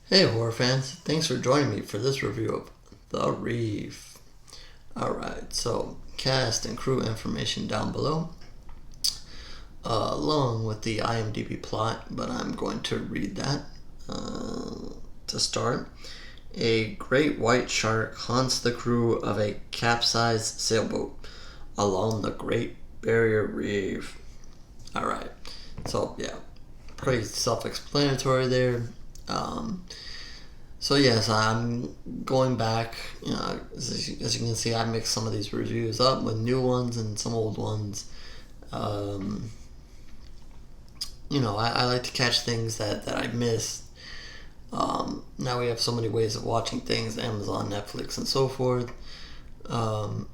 Hey horror fans, thanks for joining me for this review of The Reef. Alright, so cast and crew information down below, along with the IMDb plot, but I'm going to read that to start. A great white shark haunts the crew of a capsized sailboat along the Great Barrier Reef. Alright, so yeah, pretty self-explanatory there. So yes, I'm going back. As you can see, I mixed some of these reviews up with new ones and some old ones. Um, I like to catch things that I missed. Now we have so many ways of watching things, Amazon, Netflix, and so forth. Um,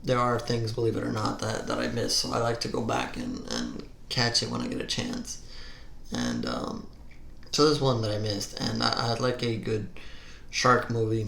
there are things, believe it or not, that I miss. So I like to go back and catch it when I get a chance. And so there's one that I missed, and I'd like a good shark movie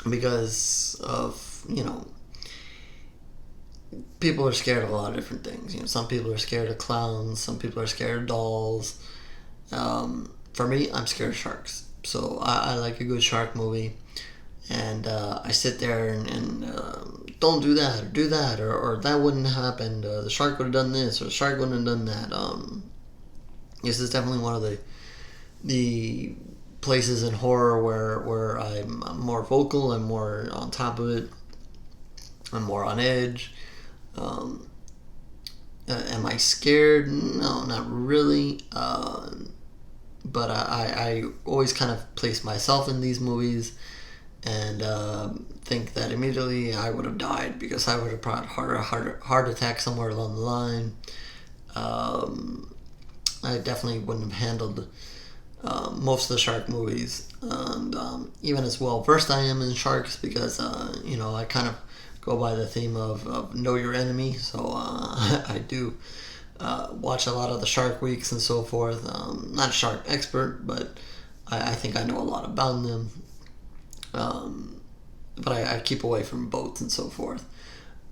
because of, people are scared of a lot of different things. Some people are scared of clowns, some people are scared of dolls. For me, I'm scared of sharks. So I like a good shark movie, and I sit there and don't do that or do that, or that wouldn't have happened. The shark would have done this, or the shark wouldn't have done that. This is definitely one of the places in horror where I'm more vocal, I'm more on top of it, I'm more on edge. Am I scared? No, not really. But I always kind of place myself in these movies and think that immediately I would have died because I would have brought heart attack somewhere along the line. I definitely wouldn't have handled most of the shark movies, and even as well versed I am in sharks because I kind of go by the theme of know your enemy. So I do watch a lot of the Shark Weeks and so forth. Not a shark expert, but I think I know a lot about them. But I keep away from boats and so forth,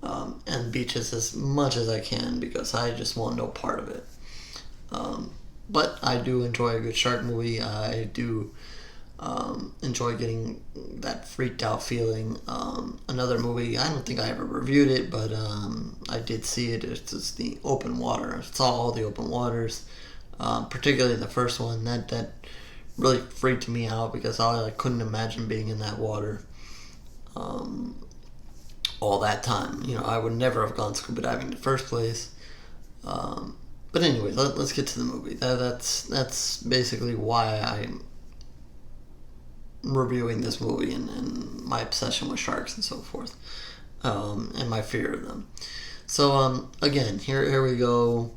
and beaches as much as I can because I just want no part of it. But I do enjoy a good shark movie. I do enjoy getting that freaked out feeling. Another movie, I don't think I ever reviewed it, but I did see it. It's just the open water. I saw all the open waters, particularly the first one. That really freaked me out because I couldn't imagine being in that water all that time. I would never have gone scuba diving in the first place. But anyway, let's get to the movie. That's basically why I'm reviewing this movie and my obsession with sharks and so forth, and my fear of them. So again, here we go.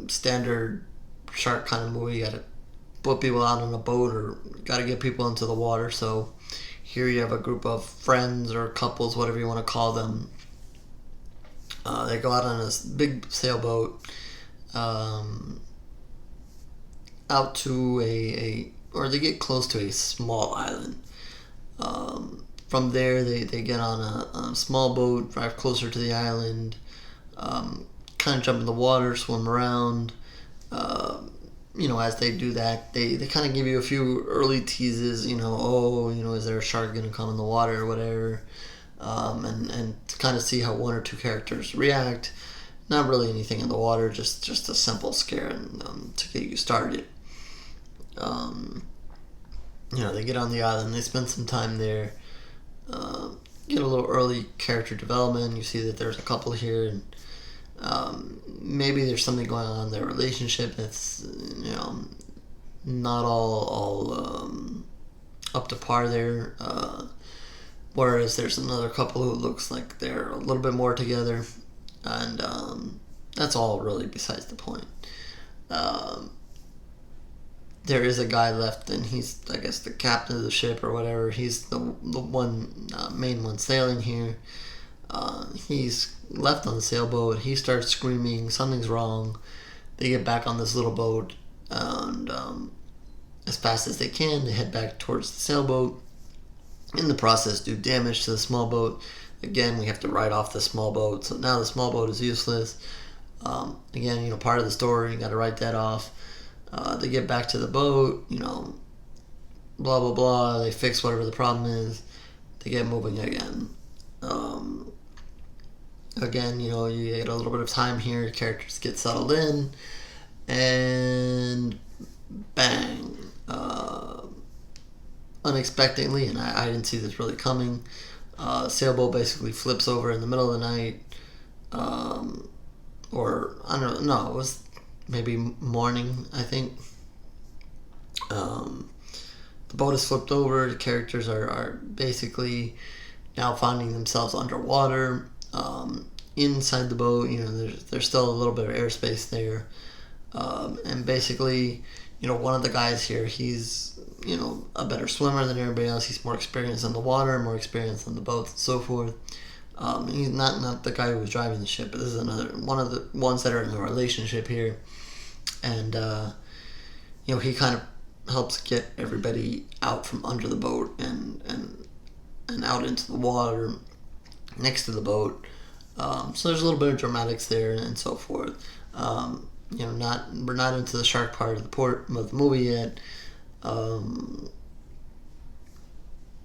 Standard shark kind of movie. You gotta put people out on a boat or gotta get people into the water. So here you have a group of friends or couples, whatever you want to call them. They go out on a big sailboat out to or they get close to a small island. From there, they get on a small boat, drive closer to the island, kind of jump in the water, swim around. As they do that, they kind of give you a few early teases, is there a shark going to come in the water or whatever. And to kind of see how one or two characters react. Not really anything in the water, just a simple scare and to get you started. They get on the island, they spend some time there, get a little early character development. You see that there's a couple here, and maybe there's something going on in their relationship that's not all up to par there. Whereas there's another couple who looks like they're a little bit more together, and that's all really besides the point. There is a guy left, and he's, I guess, the captain of the ship or whatever. He's the one main one sailing here. He's left on the sailboat. He starts screaming, something's wrong. They get back on this little boat, and as fast as they can, they head back towards the sailboat. In the process, do damage to the small boat. Again, we have to write off the small boat, so now the small boat is useless. Again, part of the story, you got to write that off. They get back to the boat, blah, blah, blah. They fix whatever the problem is. They get moving again. Again, you get a little bit of time here. Characters get settled in. And bang. Unexpectedly, and I didn't see this really coming, sailboat basically flips over in the middle of the night. Or, I don't know, no, it was maybe morning, I think. The boat is flipped over. The characters are basically now finding themselves underwater. Inside the boat, there's still a little bit of airspace there. And basically, one of the guys here, he's, a better swimmer than everybody else. He's more experienced in the water, more experienced on the boats, and so forth. He's not the guy who was driving the ship, but this is one of the ones that are in a relationship here. And, he kind of helps get everybody out from under the boat and out into the water next to the boat. So there's a little bit of dramatics there and so forth. We're not into the shark part of the movie yet.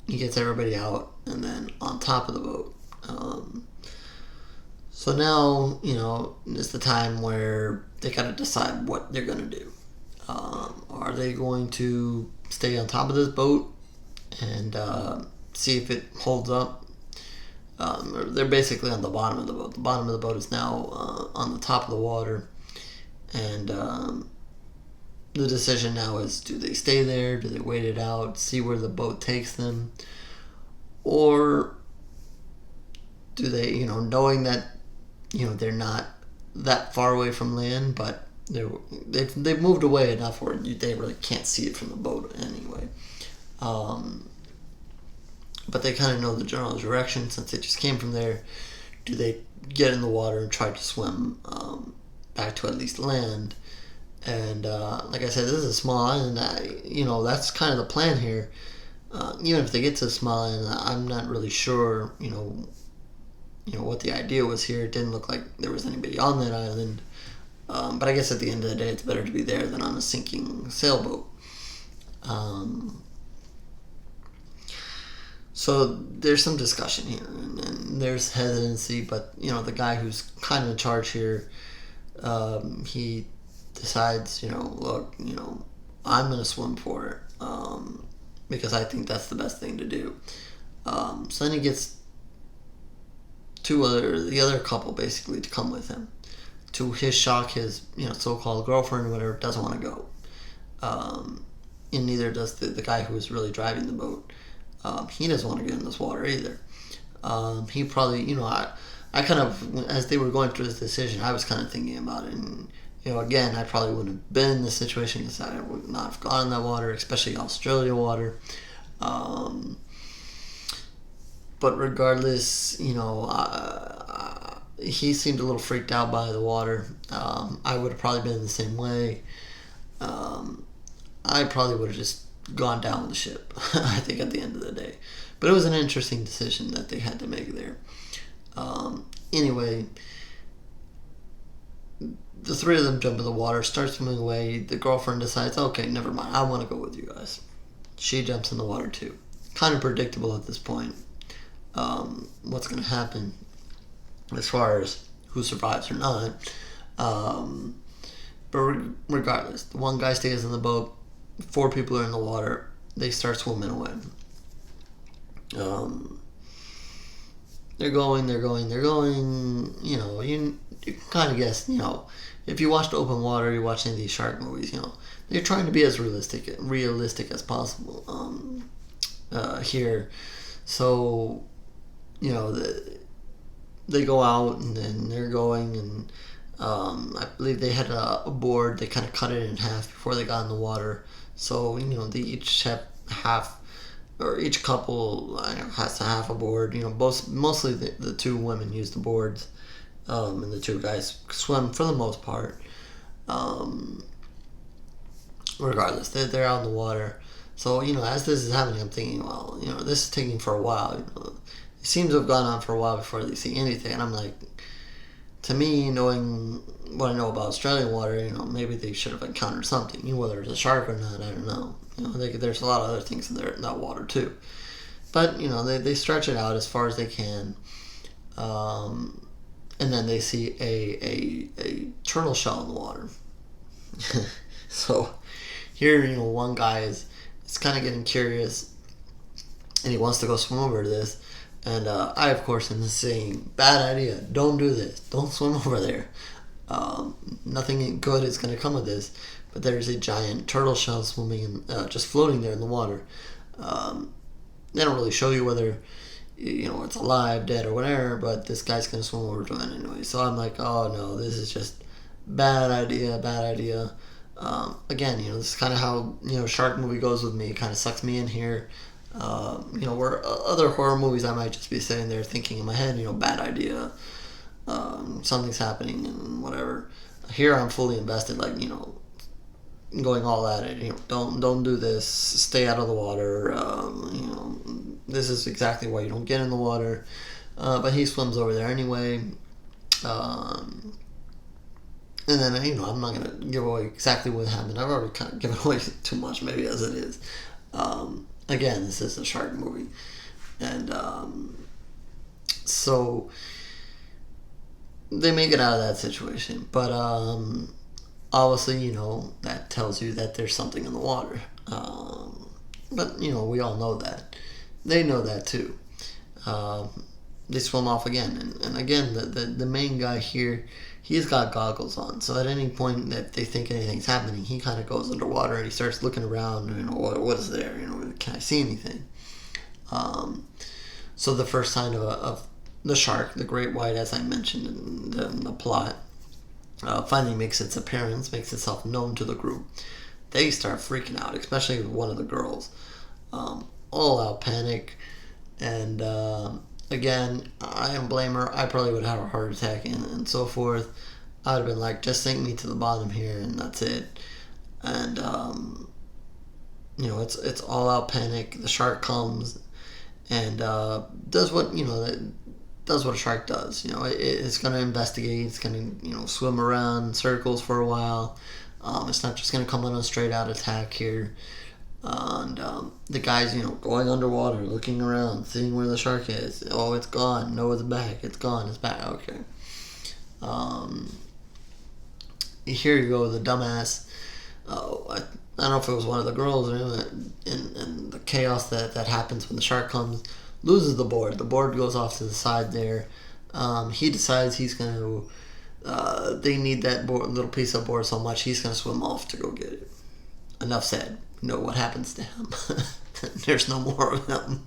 He gets everybody out and then on top of the boat. So now, is the time where they gotta decide what they're gonna do. Are they going to stay on top of this boat and see if it holds up? They're basically on the bottom of the boat. The bottom of the boat is now on the top of the water. And the decision now is, do they stay there? Do they wait it out, see where the boat takes them? Or do they, knowing that, they're not that far away from land, but they've moved away enough where they really can't see it from the boat anyway. But they kind of know the general direction since they just came from there. Do they get in the water and try to swim back to at least land? And like I said, this is a small island. That's kind of the plan here. Even if they get to the small island, I'm not really sure, what the idea was here. It didn't look like there was anybody on that island. But I guess at the end of the day, it's better to be there than on a sinking sailboat. So there's some discussion here, and there's hesitancy, but, the guy who's kind of in charge here, he decides, look, I'm going to swim for it, because I think that's the best thing to do. So then he gets the other couple basically to come with him. To his shock, his so-called girlfriend or whatever doesn't want to go, and neither does the guy who was really driving the boat. He doesn't want to get in this water either. He probably, I kind of, as they were going through this decision, I was kind of thinking about it, and again, I probably wouldn't have been in this situation because I would not have gone in that water, especially Australia water. But regardless, he seemed a little freaked out by the water. I would have probably been the same way. I probably would have just gone down with the ship, I think, at the end of the day. But it was an interesting decision that they had to make there. Anyway, the three of them jump in the water, start swimming away. The girlfriend decides, okay, never mind, I want to go with you guys. She jumps in the water too. Kind of predictable at this point. What's going to happen as far as who survives or not. But regardless, the one guy stays in the boat. 4 people are in the water. They start swimming away. They're going. You can kind of guess, if you watch open water, you're watching these shark movies, they're trying to be as realistic as possible here. So, they go out and then they're going, and I believe they had a board. They kind of cut it in half before they got in the water. So, they each have half, or each couple has to have a board. Mostly the 2 women use the boards, and the 2 guys swim for the most part. Regardless, they're out in the water. So, as this is happening, I'm thinking, well, this is taking for a while. It seems to have gone on for a while before they see anything. And I'm like, to me, knowing what I know about Australian water, maybe they should have encountered something. Whether it's a shark or not, I don't know. There's a lot of other things in there in that water too. But they stretch it out as far as they can, and then they see a turtle shell in the water. So here, one guy is kind of getting curious, and he wants to go swim over to this. And I, of course, am saying, bad idea. Don't do this. Don't swim over there. Nothing good is going to come of this. But there's a giant turtle shell swimming, just floating there in the water. They don't really show you whether, it's alive, dead, or whatever. But this guy's going to swim over to it anyway. So I'm like, oh no, this is just bad idea. Bad idea. Again, this is kind of how shark movie goes with me. It kind of sucks me in here. Where other horror movies I might just be sitting there thinking in my head, bad idea, something's happening and whatever. Here I'm fully invested, like, going all at it. Don't do this. Stay out of the water. This is exactly why you don't get in the water. But he swims over there anyway. And then, I'm not going to give away exactly what happened. I've already kind of given away too much, maybe, as it is. Again, this is a shark movie. And so they make it out of that situation. But obviously, that tells you that there's something in the water. But, we all know that. They know that too. They swim off again. And again, the main guy here, he's got goggles on. So at any point that they think anything's happening, he kind of goes underwater and he starts looking around. What is there? Can I see anything? So the first sign of the shark, the great white, as I mentioned in the plot, finally makes its appearance, makes itself known to the group. They start freaking out, especially one of the girls. All out panic. And again, I don't blame her. I probably would have had a heart attack and so forth. I would have been like, just sink me to the bottom here and that's it. And it's all out panic. The shark comes and does what a shark does. It's gonna investigate. It's gonna swim around in circles for a while. It's not just gonna come on a straight out attack here. And the guy's going underwater, looking around, seeing where the shark is. Oh, it's gone. No, it's back. It's gone. It's back. Okay. Here you go, the dumbass. I don't know if it was one of the girls or in the chaos that happens when the shark comes, loses the board. The board goes off to the side there. He decides he's going to, they need that little piece of board so much, he's going to swim off to go get it. Enough said. What happens to him? There's no more of him.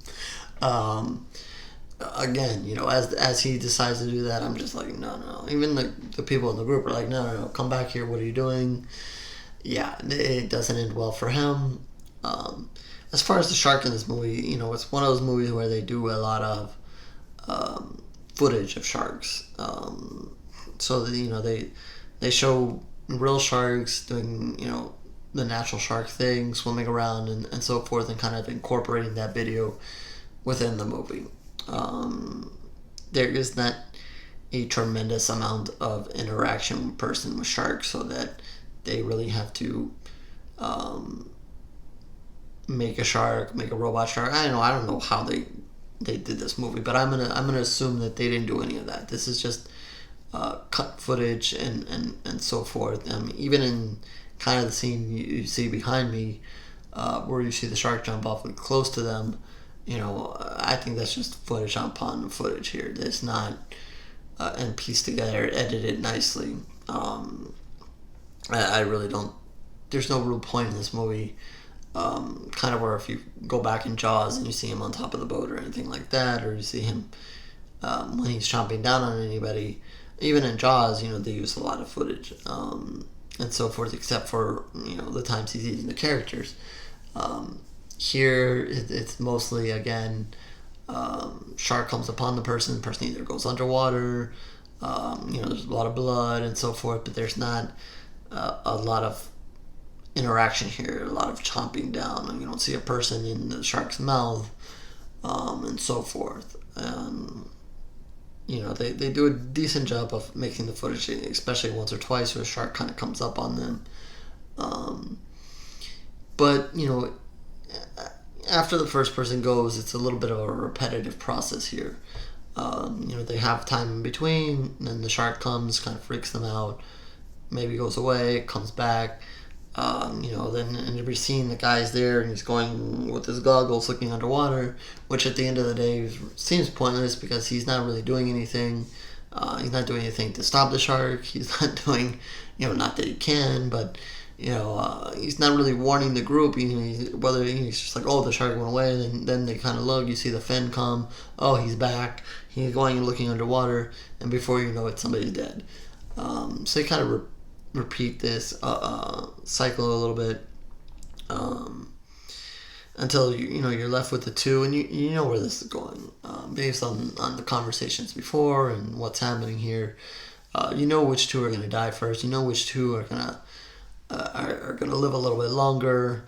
Again, as he decides to do that, I'm just like, no. Even the people in the group are like, no, come back here. What are you doing? Yeah, it doesn't end well for him. As far as the shark in this movie, it's one of those movies where they do a lot of footage of sharks. So that, they show real sharks doing the natural shark thing, swimming around and so forth, and kind of incorporating that video within the movie. There is not a tremendous amount of interaction person with sharks, so that they really have to make a robot shark. I don't know how they did this movie, but I'm gonna assume that they didn't do any of that. This is just cut footage and so forth. Even in kind of the scene you see behind me, where you see the shark jump off and close to them, I think that's just footage upon footage here. It's not and pieced together, edited nicely. I really don't. There's no real point in this movie. Kind of where if you go back in Jaws and you see him on top of the boat or anything like that, or you see him when he's chomping down on anybody. Even in Jaws, they use a lot of footage and so forth, except for the times he's eating the characters. Here, it's mostly again, shark comes upon the person either goes underwater. There's a lot of blood and so forth, but there's not a lot of interaction here, a lot of chomping down. You don't see a person in the shark's mouth, and so forth. they do a decent job of making the footage, especially once or twice where a shark kind of comes up on them. Um, but, after the first person goes, it's a little bit of a repetitive process here. They have time in between, and then the shark comes, kind of freaks them out, maybe goes away, comes back. Then in every scene, the guy's there and he's going with his goggles looking underwater, which at the end of the day seems pointless because he's not really doing anything. He's not doing anything to stop the shark. He's not doing, not that he can, but, he's not really warning the group. Whether he's just like, oh, the shark went away, and then they kind of look, you see the fin come, oh, he's back. He's going and looking underwater, and before you know it, somebody's dead. So they kind of repeat this cycle a little bit until you're left with the two, and you know where this is going based on the conversations before and what's happening here. You know which two are going to die first. You know which two are gonna live a little bit longer.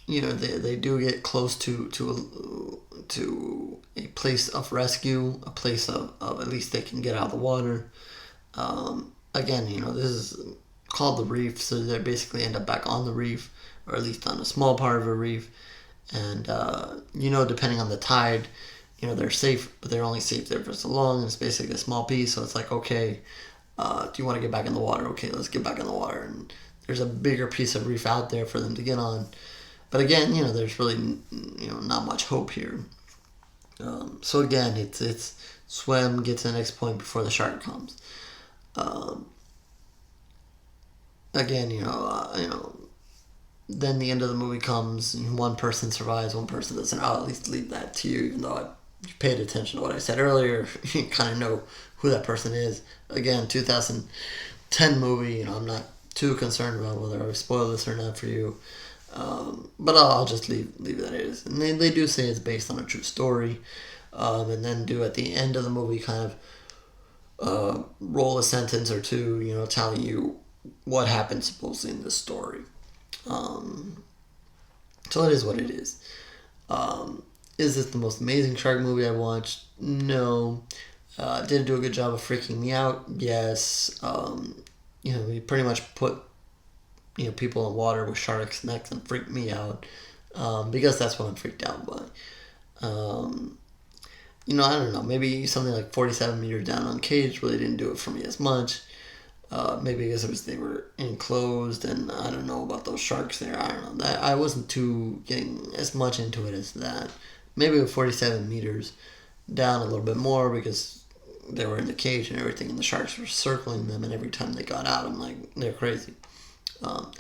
They do get close to a place of rescue, a place of at least they can get out of the water. Again, this is called the reef, so they basically end up back on the reef, or at least on a small part of a reef. And, depending on the tide, they're safe, but they're only safe there for so long. It's basically a small piece, so it's like, okay, do you want to get back in the water? Okay, let's get back in the water. And there's a bigger piece of reef out there for them to get on. But again, there's really, not much hope here. So again, it's swim, get to the next point before the shark comes. Again, then the end of the movie comes, and one person survives, one person doesn't. I'll at least leave that to you, even though you paid attention to what I said earlier. You kind of know who that person is. Again, 2010 movie, I'm not too concerned about whether I spoil this or not for you. But I'll just leave it that it is. And they do say it's based on a true story. And then do at the end of the movie kind of roll a sentence or two, telling you what happened supposedly in this story. So it is what it is. Is this the most amazing shark movie I watched? No. Did it do a good job of freaking me out? Yes. We pretty much put people in water with sharks next and freaked me out because that's what I'm freaked out by. I don't know. Maybe something like 47 meters down on cage really didn't do it for me as much. Maybe because they were enclosed, and I don't know about those sharks there. I don't know. I wasn't too getting as much into it as that. Maybe with 47 meters down a little bit more because they were in the cage and everything, and the sharks were circling them, and every time they got out, I'm like, they're crazy.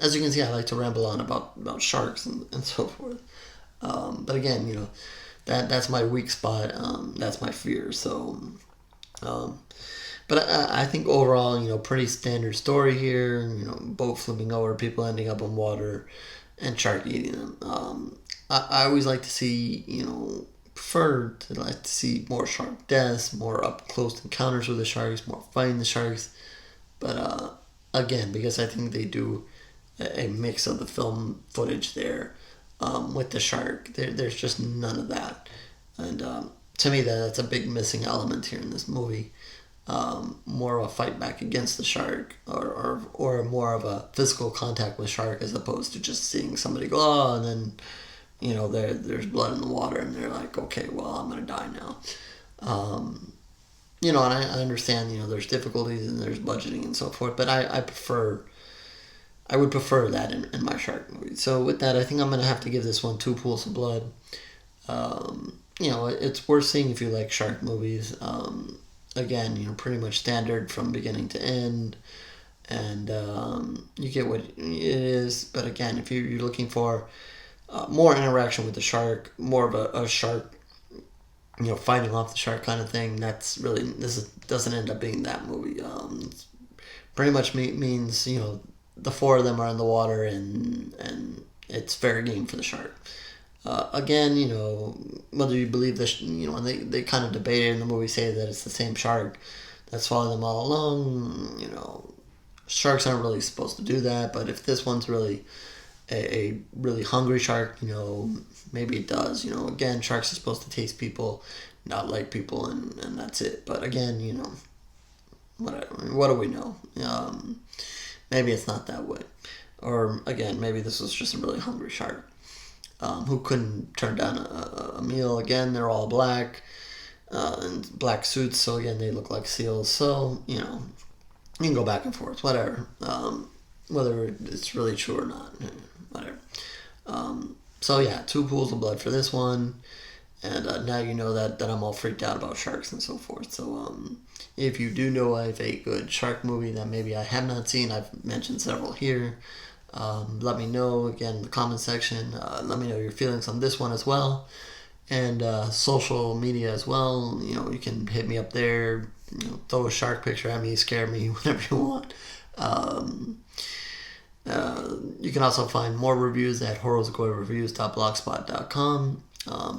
As you can see, I like to ramble on about sharks and so forth. But again, that's my weak spot. That's my fear. So, but I think overall, pretty standard story here. Boat flipping over, people ending up in water, and shark eating them. I always like to see, like to see more shark deaths, more up close encounters with the sharks, more fighting the sharks. But again, because I think they do a mix of the film footage there with the shark, there's just none of that. And to me, that's a big missing element here in this movie. More of a fight back against the shark, or more of a physical contact with shark, as opposed to just seeing somebody go, oh, and then there's blood in the water, and they're like, okay, well, I'm gonna die now. And I understand, there's difficulties and there's budgeting and so forth, but I would prefer that in my shark movie. So with that, I think I'm gonna have to give this one 2 pools of blood. It's worth seeing if you like shark movies. Again, pretty much standard from beginning to end, and you get what it is. But again, if you're looking for more interaction with the shark, more of a shark, fighting off the shark kind of thing, doesn't end up being that movie. It's pretty much means the 4 of them are in the water, and it's fair game for the shark. Again, whether you believe this, and they kind of debate it in the movie, say that it's the same shark that's following them all along. Sharks aren't really supposed to do that, but if this one's really a really hungry shark, maybe it does. Again, sharks are supposed to taste people, not like people, and that's it. But again, what do we know? Maybe it's not that way. Or again, maybe this was just a really hungry shark who couldn't turn down a meal. Again, they're all black and black suits, so again, they look like seals. So, you can go back and forth, whatever. Whether it's really true or not, whatever. So yeah, 2 pools of blood for this one. And now you know that I'm all freaked out about sharks and so forth. So if you do know of a good shark movie that maybe I have not seen, I've mentioned several here. Let me know again in the comment section. Let me know your feelings on this one as well, and social media as well. You can hit me up there. Throw a shark picture at me, scare me, whatever you want. You can also find more reviews at horrorzagoyreviews.blogspot.com.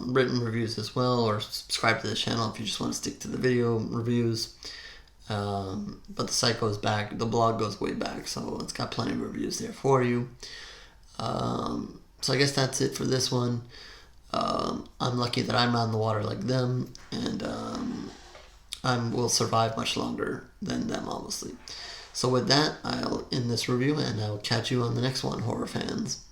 Written reviews as well, or subscribe to the channel if you just want to stick to the video reviews. But the site goes back, the blog goes way back, so it's got plenty of reviews there for you. So I guess that's it for this one. I'm lucky that I'm not in the water like them, and I will survive much longer than them, obviously. So with that, I'll end this review, and I'll catch you on the next one, horror fans.